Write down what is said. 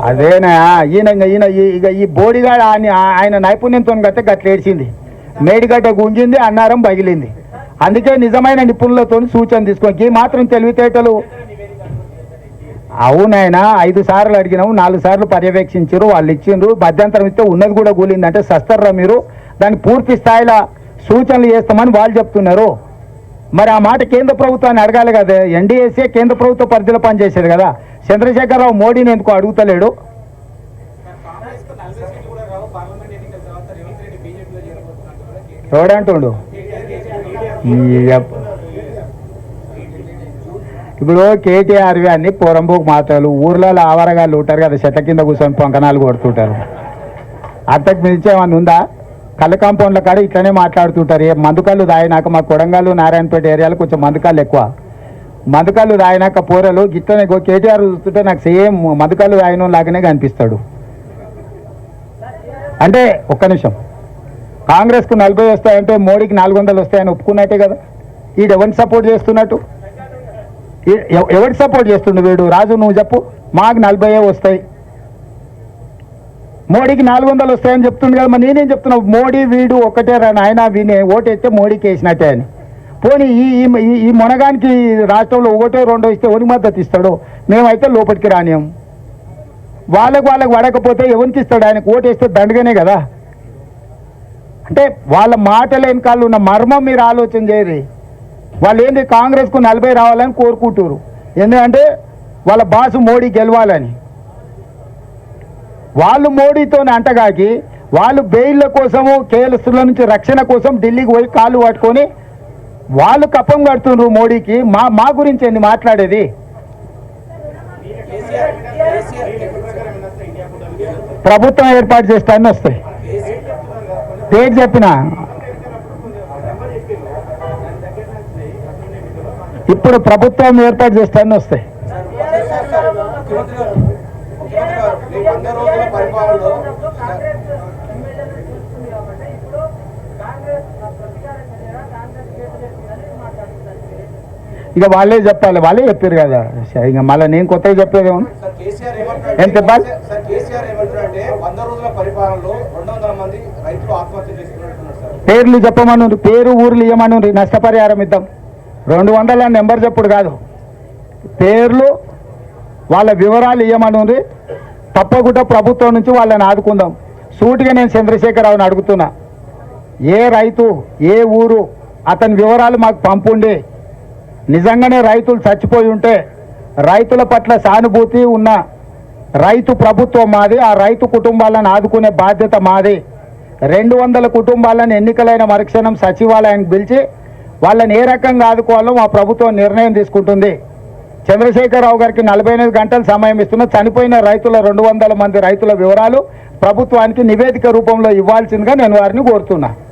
అదేనా ఈయన ఇక ఈ బోడిగాడు ఆయన నైపుణ్యంతో గట్టే గట్ల ఏడ్చింది, మేడిగడ్డ గుంజింది, అన్నారం పగిలింది. అందుకే నిజమైన నిపుణులతో సూచన తీసుకోండి. మాత్రం తెలివితేటలు అవునాయన 5 సార్లు అడిగినాము, 4 సార్లు పర్యవేక్షించారు, వాళ్ళు ఇచ్చిండ్రు. మధ్యంతరం ఇస్తే ఉన్నది కూడా కూలింది అంటే సస్తర్రా మీరు, దాన్ని పూర్తి స్థాయిలో సూచనలు చేస్తామని వాళ్ళు చెప్తున్నారు. మరి ఆ మాట కేంద్ర ప్రభుత్వాన్ని అడగాలి కదా. ఎన్డీఏసీ కేంద్ర ప్రభుత్వ పరిధిలో పనిచేసేది కదా. చంద్రశేఖరరావు మోడీని ఎందుకు అడుగుతలేడు? చూడంటుండు ఇప్పుడు కేటీఆర్వి అన్ని పొరంబోకు మాటలు, ఊర్లలో ఆవరగాళ్ళు ఉంటారు కదా, చెట్ల కింద కూర్చొని పొంకనాలు కొడుతుంటారు. అంతకు మించి ఏమన్నా ఉందా? కళ్ళ కాంపౌండ్ల కాడ ఇట్లనే మాట్లాడుతుంటారు. ఏ మందుకళ్ళు తాగినాక మా కొడంగల్ నారాయణపేట ఏరియాలో కొంచెం మందుకళ్ళు ఎక్కువ. మందుకళ్ళు తాగినాక పోరలు గిట్లనే కేటీఆర్ చూస్తుంటే నాకు సేమ్ మందుకళ్ళు తాగిన లాగానే కనిపిస్తాడు. అంటే ఒక్క నిమిషం, కాంగ్రెస్కు 40 వస్తాయంటే మోడీకి 400 వస్తాయని ఒప్పుకున్నట్టే కదా. వీడు ఎవరిని సపోర్ట్ చేస్తున్నట్టు? ఎవరికి సపోర్ట్ చేస్తుండు వీడు? రాజు నువ్వు చెప్పు. మాకు 40 వస్తాయి, మోడీకి 400 వస్తాయని చెప్తుండు కదా. మరి నేనేం చెప్తున్నావు? మోడీ వీడు ఒక్కటే రా నాయన, వినే ఓటైతే మోడీకి వేసినట్టే అని. పోనీ ఈ మునగానికి రాష్ట్రంలో 1, 2 ఇస్తే ఎవరికి మద్దతు ఇస్తాడు? మేమైతే లోపలికి రానియం. వాళ్ళకు పడకపోతే ఎవరికి ఇస్తాడు? ఆయనకు ఓటేస్తే దండగానే కదా. అంటే వాళ్ళ మాటల వెనకాల ఉన్న మర్మం మీరు ఆలోచన చేయరు. వాళ్ళు ఏంటి కాంగ్రెస్కు 40 రావాలని కోరుకుంటారు. ఎందుకంటే వాళ్ళ బాసు మోడీ గెలవాలని. వాళ్ళు మోడీతో అంటగాకి వాళ్ళు బెయిల్ల కోసము, కేసుల నుంచి రక్షణ కోసం ఢిల్లీకి పోయి కాళ్ళు పట్టుకొని వాళ్ళు కప్పం కడుతున్నారు మోడీకి. మా గురించి ఏంది మాట్లాడేది? ప్రభుత్వం ఏర్పాటు చేస్తానని వస్తాయి. పేరు చెప్పిన ఇప్పుడు ప్రభుత్వం ఏర్పాటు చేస్తానని వస్తాయి. ఇక వాళ్ళే చెప్పాలి, వాళ్ళే చెప్పారు కదా. ఇక మళ్ళీ నేను కొత్తగా చెప్పేదేమో ఏం చెప్పాలి? పేర్లు చెప్పమను, పేరు ఊర్లు ఇవ్వమను, నష్టపరిహారం ఇద్దాం. 200 నెంబర్ చెప్పుడు కాదు, పేర్లు వాళ్ళ వివరాలు ఇవ్వమని తప్పకుండా ప్రభుత్వం నుంచి వాళ్ళని ఆదుకుందాం. సూటిగా నేను చంద్రశేఖరరావుని అడుగుతున్నా, ఏ రైతు ఏ ఊరు అతని వివరాలు మాకు పంపుండి. నిజంగానే రైతులు చచ్చిపోయి ఉంటే రైతుల పట్ల సానుభూతి ఉన్న రైతు ప్రభుత్వం మాది, ఆ రైతు కుటుంబాలను ఆదుకునే బాధ్యత మాది. 200 కుటుంబాలను ఎన్నికలైన మరుక్షణం సచివాలయానికి పిలిచి వాళ్ళని ఏ రకంగా ఆదుకోవాలో మా ప్రభుత్వం నిర్ణయం తీసుకుంటుంది. చంద్రశేఖరరావు గారికి 48 గంటలు సమయం ఇస్తున్న చనిపోయిన రైతుల 200 మంది రైతుల వివరాలు ప్రభుత్వానికి నివేదిక రూపంలో ఇవ్వాల్సిందిగా నేను వారిని కోరుతున్నా.